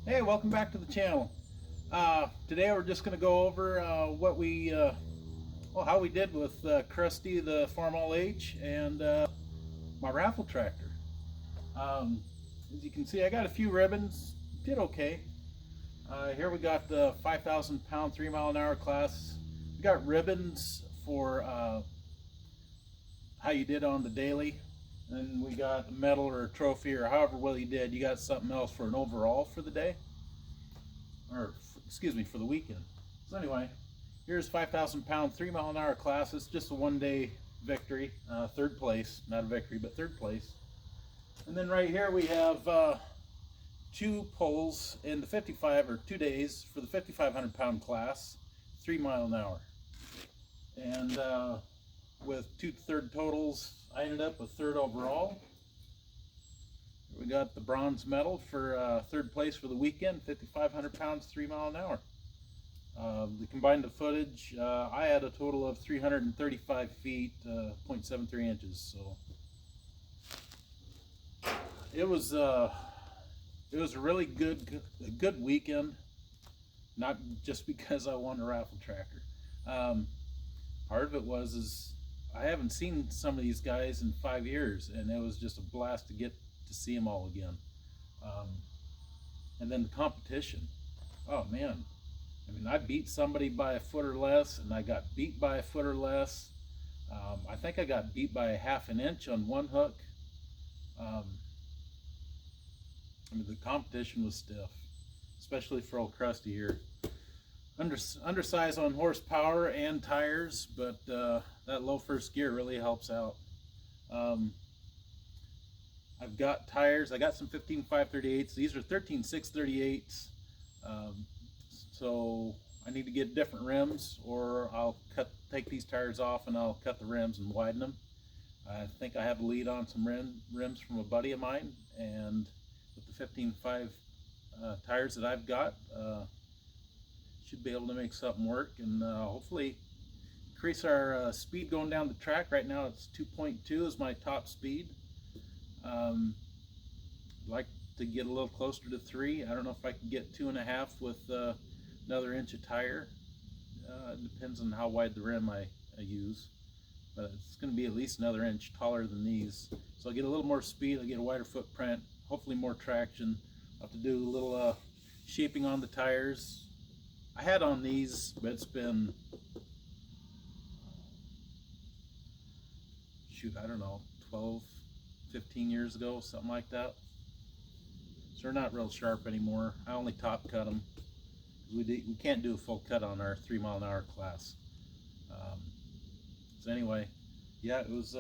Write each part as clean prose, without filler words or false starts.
Hey, welcome back to the channel. Today we're just going to go over how we did with Crusty the Farm All H and my raffle tractor. As you can see, I got a few ribbons. Did okay. Here we got the 5,000 pound 3 mile an hour class. We got ribbons for how you did on the daily. And we got a medal or a trophy or however well you did. You got something else for an overall for the day. Or excuse me, for the weekend. So anyway, here's 5,000 pound 3 mile an hour class. It's just a 1-day victory, third place, not a victory, but third place. And then right here we have 2 poles in the 55 or 2 days for the 5,500 pound class, 3 mile an hour. And with 2 third totals, I ended up with third overall. We got the bronze medal for third place for the weekend, 5,500 pounds, 3 mile an hour. The combined footage, I had a total of 335 feet, 0.73 inches. So it was a really good weekend. Not just because I won a raffle tractor. Part of it was I haven't seen some of these guys in 5 years, and it was just a blast to get to see them all again. And then the competition. Oh man, I mean, I beat somebody by a foot or less, and I got beat by a foot or less. I think I got beat by a half an inch on one hook. I mean, the competition was stiff, especially for old Crusty here. Undersized on horsepower and tires, but that low first gear really helps out. I've got tires. I got some 15 538s. These are 13 638s. So I need to get different rims, or I'll take these tires off and I'll cut the rims and widen them. I think I have a lead on some rims from a buddy of mine, and with the 15 5 tires that I've got, should be able to make something work, and hopefully increase our speed going down the track. Right now it's 2.2 is my top speed. I'd like to get a little closer to 3. I don't know if I can get 2.5 with another inch of tire. It depends on how wide the rim I use, but it's going to be at least another inch taller than these. So I'll get a little more speed, I'll get a wider footprint, hopefully more traction. I'll have to do a little shaping on the tires. I had on these, but it's been, shoot, I don't know, 12, 15 years ago, something like that. So they're not real sharp anymore. I only top cut them. We can't do a full cut on our 3 mile an hour class. So anyway, yeah, it was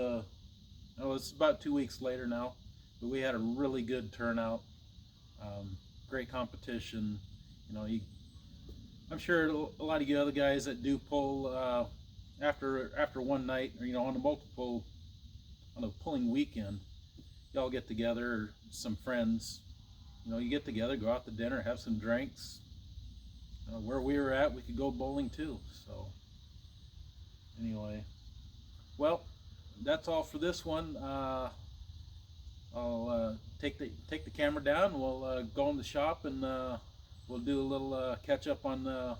it's about 2 weeks later now, but we had a really good turnout. Great competition. You know, I'm sure a lot of you other guys that do pull after one night, or on a pulling weekend, y'all get together, some friends, you get together, go out to dinner, have some drinks. Where we were at, we could go bowling too. So anyway, well, that's all for this one. I'll take the camera down. We'll go in the shop, and we'll do a little catch up on what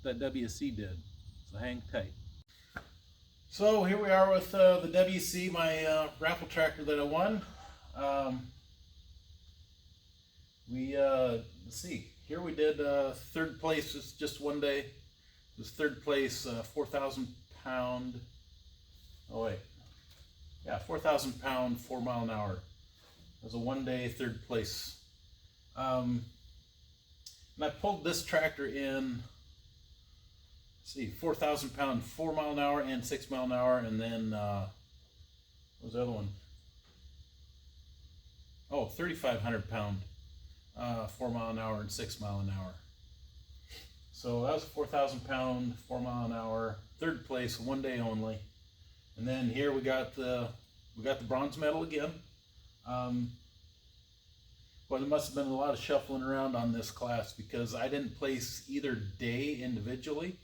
that WC did. So hang tight. So here we are with the WC, my raffle tractor that I won. Let's see, here we did third place. It's just 1 day. It was third place, 4,000 pound. Oh wait, yeah, 4,000 pound, 4 mile an hour. It was a 1 day third place. And I pulled this tractor in, let's see, 4,000 pound, 4 mile an hour and 6 mile an hour, and then what was the other one? Oh, 3,500 pound, 4 mile an hour and 6 mile an hour. So that was 4,000 pound, 4 mile an hour, third place, 1 day only. And then here we got the bronze medal again. Well, there must have been a lot of shuffling around on this class, because I didn't place either day individually,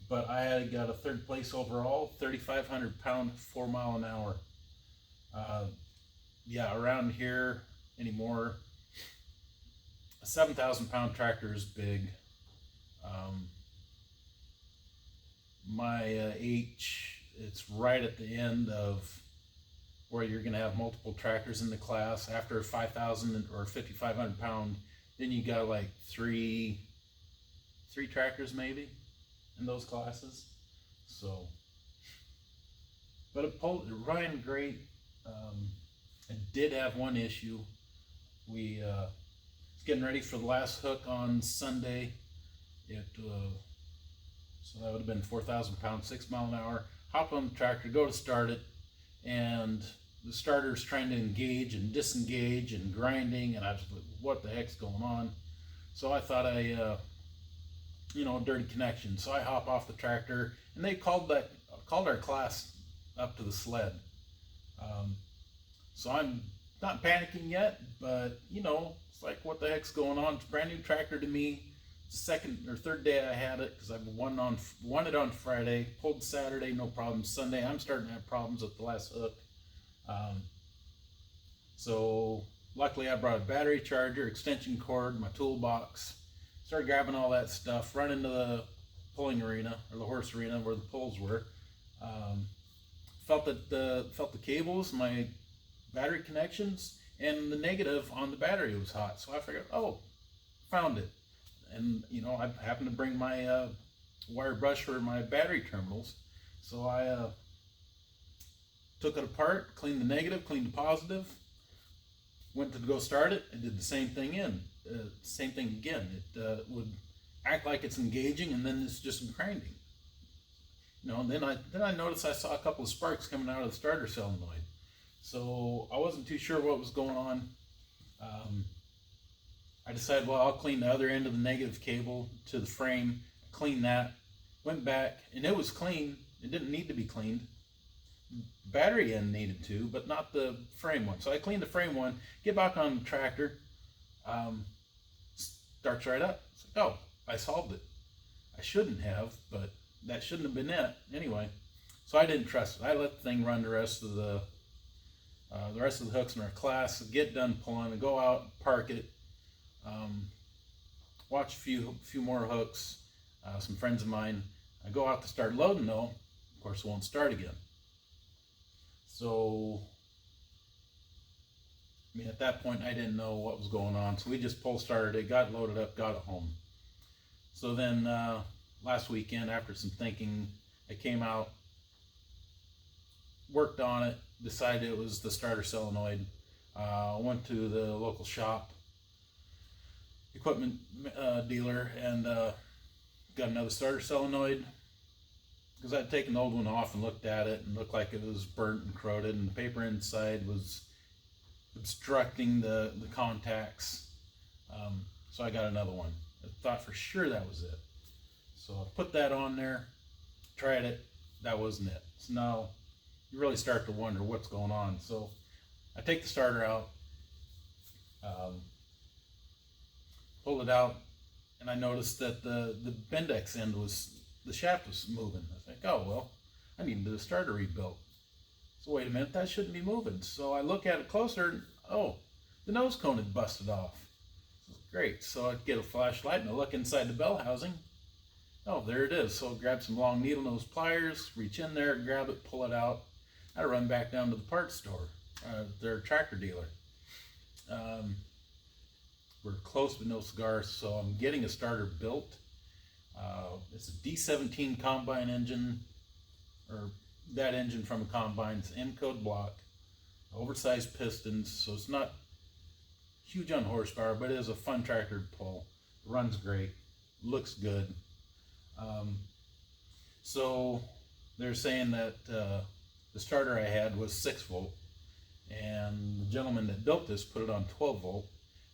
but I got a third place overall, 3,500 pound, 4 mile an hour. Yeah, around here anymore, a 7,000-pound tractor is big. Um, my it's right at the end of where you're going to have multiple tractors in the class. After 5,000 or 5,500 pound, then you got like three tractors maybe in those classes. So, but it ran great. I did have one issue. We was getting ready for the last hook on Sunday. So that would have been 4,000 pounds, 6 mile an hour. Hop on the tractor, go to start it, and the starter's trying to engage and disengage and grinding, and I was like, what the heck's going on? So I thought dirty connection. So I hop off the tractor, and they called our class up to the sled. So I'm not panicking yet, but it's like, what the heck's going on? It's a brand new tractor to me. Second or third day I had it, because I won it on Friday, pulled Saturday, no problem. Sunday I'm starting to have problems with the last hook. So luckily I brought a battery charger, extension cord, my toolbox, started grabbing all that stuff, run into the pulling arena, or the horse arena where the poles were. Felt the cables, my battery connections, and the negative on the battery was hot. So I figured, oh, found it. And I happened to bring my wire brush for my battery terminals. So I took it apart, cleaned the negative, cleaned the positive, went to go start it, and did the same thing again. It would act like it's engaging, and then it's just grinding. And then I noticed I saw a couple of sparks coming out of the starter solenoid. So I wasn't too sure what was going on. I decided, well, I'll clean the other end of the negative cable to the frame, clean that, went back, and it was clean. It didn't need to be cleaned. The battery end needed to, but not the frame one. So I cleaned the frame one, get back on the tractor, starts right up. It's like, oh, I solved it. I shouldn't have, but that shouldn't have been it. Anyway, so I didn't trust it. I let the thing run the rest of the hooks in our class, get done pulling, and go out, park it. Watch a few more hooks. Some friends of mine. I go out to start loading though. Of course, it won't start again. So, at that point, I didn't know what was going on. So we just pull started it, got loaded up, got it home. So then last weekend, after some thinking, I came out, worked on it, decided it was the starter solenoid. Went to the local shop, equipment dealer, and got another starter solenoid, because I'd taken the old one off and looked at it and looked like it was burnt and corroded, and the paper inside was obstructing the contacts. So I got another one. I thought for sure that was it. So I put that on there, tried it, that wasn't it. So now you really start to wonder what's going on. So I take the starter out, pulled it out, and I noticed that the Bendex end the shaft was moving. I was like, oh, well, I need the starter rebuilt. So wait a minute, that shouldn't be moving. So I look at it closer, and oh, the nose cone had busted off. So great. So I get a flashlight and I look inside the bell housing. Oh, there it is. So I grab some long needle nose pliers, reach in there, grab it, pull it out. I run back down to the parts store, their tractor dealer. We're close with no cigars, so I'm getting a starter built. It's a D17 combine engine, or that engine from a combine. It's M-code block, oversized pistons, so it's not huge on horsepower, but it is a fun tractor to pull. It runs great, looks good. So they're saying that the starter I had was 6 volt, and the gentleman that built this put it on 12 volt,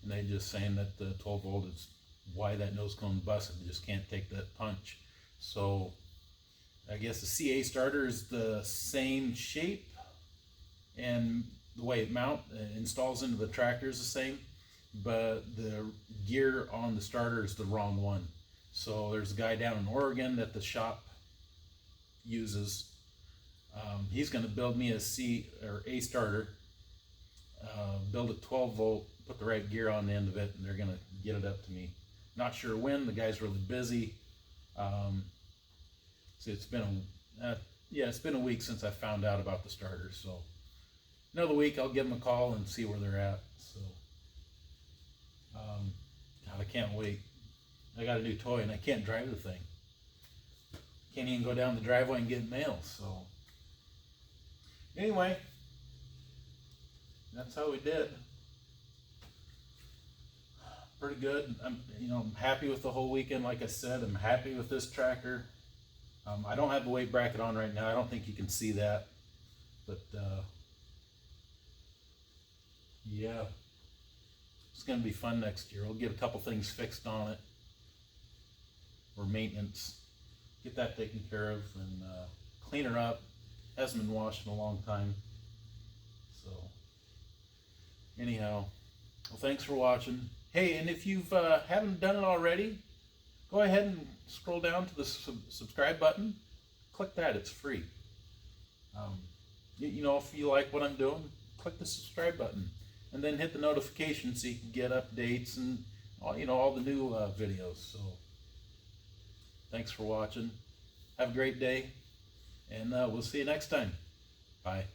and they're just saying that the 12 volt is why that nose cone busted. It just can't take that punch. So I guess the CA starter is the same shape, and the way it installs into the tractor is the same, but the gear on the starter is the wrong one. So there's a guy down in Oregon that the shop uses. He's going to build me a A starter, build it 12 volt, put the right gear on the end of it, and they're gonna get it up to me. Not sure when. The guy's really busy. So it's been it's been a week since I found out about the starters. So another week, I'll give them a call and see where they're at. So God, I can't wait. I got a new toy and I can't drive the thing. Can't even go down the driveway and get mail. So anyway, that's how we did. Pretty good. I'm happy with the whole weekend. Like I said, I'm happy with this tractor. I don't have the weight bracket on right now. I don't think you can see that, but yeah, it's going to be fun next year. We'll get a couple things fixed on it, or maintenance, get that taken care of, and clean her up. Hasn't been washed in a long time. So anyhow, well, thanks for watching. Hey, and if you haven't done it already, go ahead and scroll down to the subscribe button. Click that, it's free. If you like what I'm doing, click the subscribe button. And then hit the notification so you can get updates and all the new videos. So thanks for watching. Have a great day, and we'll see you next time. Bye.